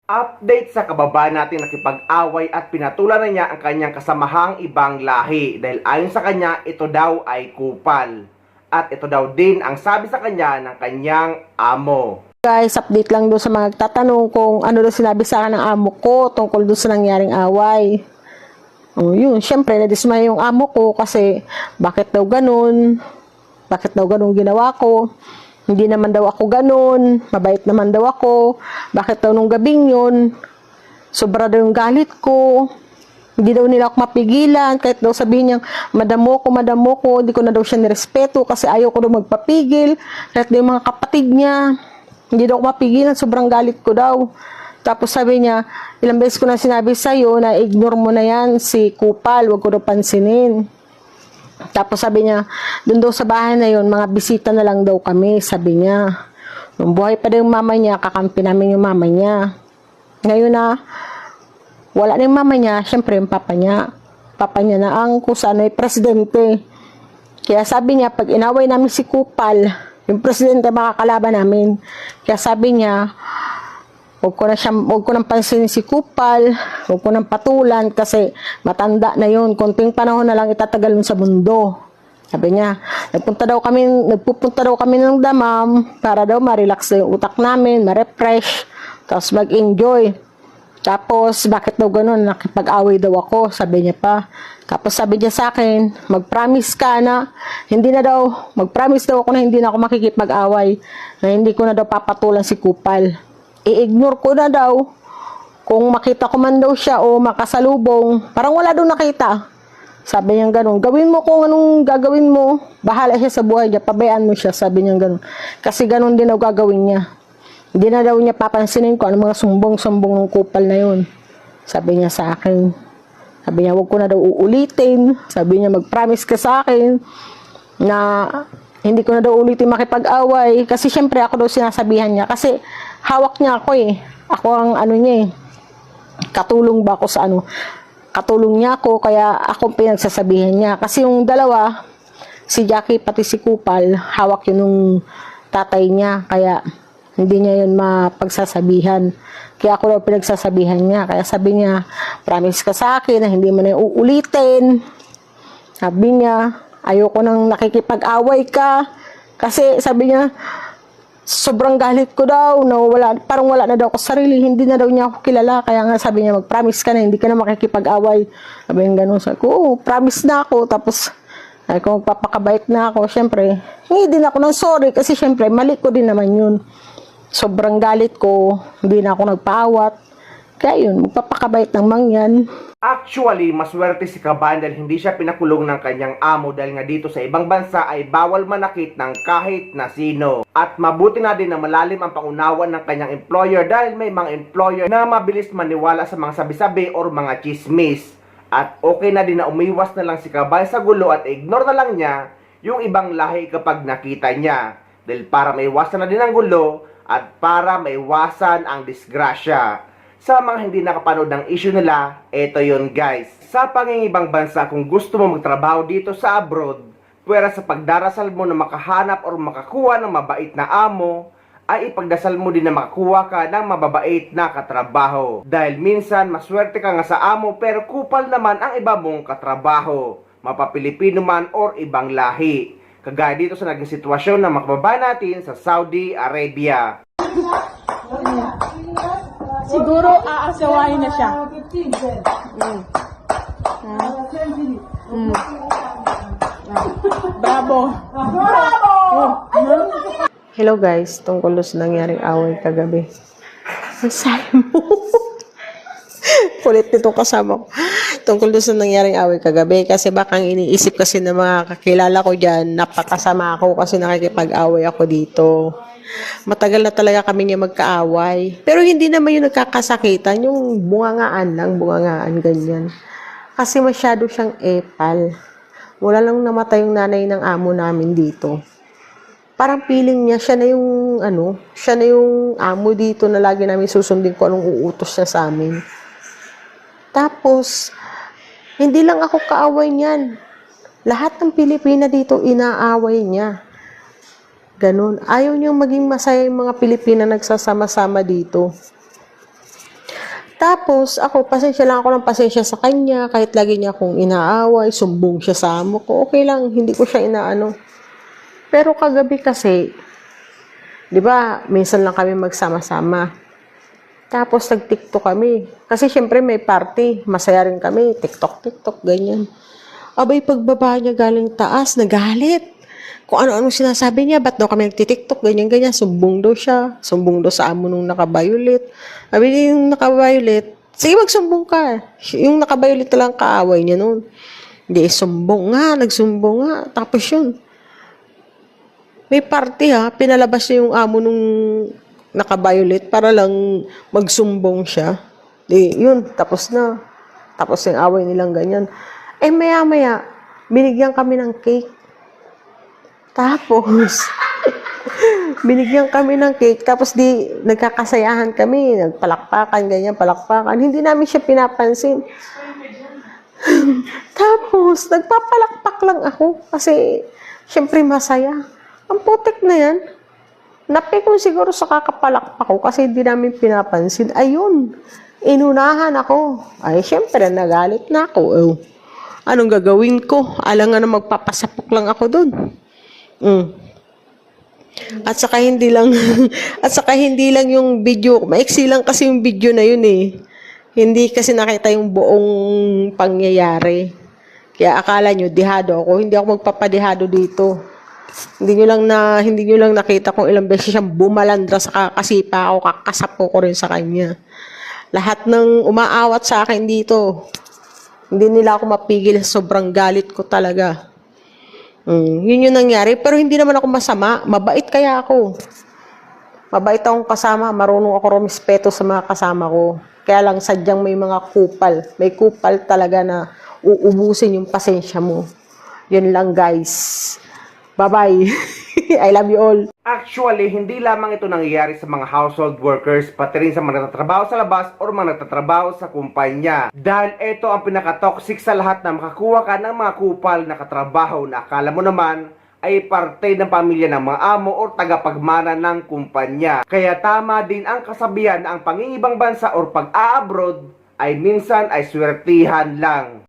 Update sa kababayan natin nakipag-away at pinatulan na niya ang kanyang kasamahang ibang lahi dahil ayon sa kanya ito daw ay kupal. At ito daw din ang sabi sa kanya ng kanyang amo. Guys, update lang doon sa mga nagtatanong kung ano daw sinabi sa akin ng amo ko tungkol doon sa nangyaring away. Yun, syempre nadismay yung amo ko kasi bakit daw ganun? Bakit daw ganun ginawa ko? Hindi naman daw ako ganun, mabait naman daw ako. Bakit daw nung gabing yun, sobra daw yung galit ko. Hindi daw nila ako mapigilan, kahit daw sabihin niya, madamo ko, hindi ko na daw siya nirespeto kasi ayaw ko daw magpapigil. Kahit daw yung mga kapatid niya, hindi daw ako mapigilan, sobrang galit ko daw. Tapos sabi niya, ilang beses ko na sinabi sa'yo na ignore mo na yan si Kupal, wag ko daw pansinin. Tapos sabi niya, doon daw sa bahay na yun, mga bisita na lang daw kami, sabi niya. Nung buhay pa daw yung mama niya, kakampi namin yung mama niya. Ngayon na, wala na yung mama niya, syempre yung papa niya. Papa niya na ang kusano ay presidente. Kaya sabi niya, pag inaway namin si Kupal, yung presidente makakalaban namin. Kaya sabi niya, huwag ko nang pansinin si Kupal, huwag ko nang patulan kasi matanda na yun. Konting panahon na lang itatagal sa mundo. Sabi niya, nagpupunta daw kami ng damam para daw ma-relax na yung utak namin, ma-refresh, tapos mag-enjoy. Tapos, bakit daw ganun? Nakipag-away daw ako, sabi niya pa. Tapos sabi niya sa akin, mag-promise ka na, mag-promise daw ako na hindi na ako makikipag-away, na hindi ko na daw papatulan si Kupal. I-ignore ko na daw kung makita ko man daw siya o makasalubong, parang wala daw nakita. Sabi niya gano'n, gawin mo kung anong gagawin mo, bahala siya sa buhay niya, pabayaan mo siya, sabi niya gano'n. Kasi gano'n din daw gagawin niya. Hindi na daw niya papansinin ko ano mga sumbong-sumbong ng Kupal na yun. Sabi niya sa akin. Sabi niya, huwag ko na daw uulitin. Sabi niya, mag-promise ka sa akin na hindi ko na daw ulitin makipag-away. Kasi syempre ako daw sinasabihan niya. Kasi hawak niya ako eh. Ako ang ano niya eh. Katulong ba ako sa ano? Katulong niya ako, kaya ako pinagsasabihan niya. Kasi yung dalawa, si Jackie pati si Kupal, hawak yun nung tatay niya. Kaya hindi niya yun mapagsasabihan. Kaya ako daw pinagsasabihan niya. Kaya sabi niya, promise ka sa akin na hindi mo na uulitin. Sabi niya, ayoko nang nakikipag-away ka. Kasi sabi niya, sobrang galit ko daw, parang wala na daw ako sarili, hindi na daw niya ako kilala. Kaya nga sabi niya, mag-promise ka na, hindi ka na makikipag-away. Sabi niya gano'n. Sabi ko, promise na ako. Tapos, kung magpapakabait na ako, syempre, hindi din ako ng sorry. Kasi syempre, mali ko din naman yun. Sobrang galit ko, hindi na ako nagpaawat. Kaya yun, magpapakabait ng mangyan. Actually, maswerte si Kabayan dahil hindi siya pinakulong ng kanyang amo dahil nga dito sa ibang bansa ay bawal manakit ng kahit na sino. At mabuti na din na malalim ang pangunawan ng kanyang employer dahil may mga employer na mabilis maniwala sa mga sabi-sabi or mga chismis. At okay na din na umiwas na lang si Kabayan sa gulo at ignore na lang niya yung ibang lahi kapag nakita niya. Dahil para maiwasan na din ang gulo at para maiwasan ang disgrasya. Sa mga hindi nakapanood ng issue nila, eto yun guys. Sa pangingibang bansa, kung gusto mo magtrabaho dito sa abroad, pwera sa pagdarasal mo na makahanap or makakuha ng mabait na amo, ay ipagdasal mo din na makakuha ka ng mababait na katrabaho. Dahil minsan, maswerte ka nga sa amo pero kupal naman ang iba mong katrabaho. Mapapilipino man or ibang lahi. Kagaya dito sa naging sitwasyon ng mga kababayan natin sa Saudi Arabia. Siguro aasawahin na siya. Bravo! Hello guys, tungkol sa nangyaring away kagabi. Ang sabi mo. Kulit nito kasama ko. Tungkol sa nangyaring away kagabi. Kasi baka iniisip kasi ng mga kakilala ko dyan, napakasama ako kasi nakikipag-away ako dito. Matagal na talaga kami niya magkaaway. Pero hindi naman yung nagkakasakitan, yung bungangaan lang, bungangaan ganyan. Kasi masyado siyang epal. Wala lang namatay yung nanay ng amo namin dito. Parang feeling niya, siya na yung amo dito na lagi namin susundin kung anong uutos siya sa amin. Tapos, hindi lang ako kaaway niyan. Lahat ng Pilipina dito inaaway niya. Ganun. Ayaw niyang maging masaya yung mga Pilipina nagsasama-sama dito. Tapos, ako, pasensya lang ako ng pasensya sa kanya, kahit lagi niya akong inaaway, sumbong siya sa amo ko, okay lang, hindi ko siya inaano. Pero kagabi kasi, di ba, minsan lang kami magsama-sama. Tapos, nag-tiktok kami. Kasi, syempre, may party, masaya rin kami, tiktok, ganyan. Abay, pagbaba niya galing taas, nagalit. Kung ano-ano sinasabi niya, ba't daw kami nagtitiktok, ganyan, sumbong daw siya, sumbong daw sa amo nung naka-violet. Sabi niya yung naka-violet, sige magsumbong ka. Yung naka-violet lang kaaway niya noon. Hindi, nagsumbong nga. Tapos yun, may party pinalabas niya yung amo nung naka-violet para lang magsumbong siya. Di, yun, tapos na. Tapos yung away nilang ganyan. Maya-maya, binigyan kami ng cake. Tapos, binigyan kami ng cake. Tapos di, nagkakasayahan kami. Nagpalakpakan, ganyan, palakpakan. Hindi namin siya pinapansin. Tapos, nagpapalakpak lang ako. Kasi, syempre masaya. Ang putik na yan. Napikon siguro sa kakapalakpak ko kasi hindi namin pinapansin. Ayun, inunahan ako. Ay, syempre, nagalit na ako. Anong gagawin ko? Alangan na magpapasapok lang ako dun. At saka hindi lang yung video, maiksi lang kasi yung video na yun eh. Hindi kasi nakita yung buong pangyayari. Kaya akala nyo dihado ako, hindi ako magpapadihado dito. Hindi nyo lang nakita kung ilang beses siyang bumalandra sa kakasipa ako, kakasapo ko rin sa kanya. Lahat ng umaawat sa akin dito, hindi nila ako mapigil, sobrang galit ko talaga. Yun yung nangyari. Pero hindi naman ako masama. Mabait kaya ako. Mabait akong kasama. Marunong ako rumispeto sa mga kasama ko. Kaya lang sadyang may mga kupal. May kupal talaga na uubusin yung pasensya mo. Yun lang guys. Bye-bye. I love you all. Actually, hindi lamang ito nangyayari sa mga household workers, pati rin sa mga nagtatrabaho sa labas o mga nagtatrabaho sa kumpanya. Dahil ito ang pinaka-toxic sa lahat na makakuha ka ng mga kupal na katrabaho na akala mo naman ay parte ng pamilya ng mga amo o tagapagmana ng kumpanya. Kaya tama din ang kasabihan na ang pangingibang bansa o pag-a-abroad ay minsan ay swertihan lang.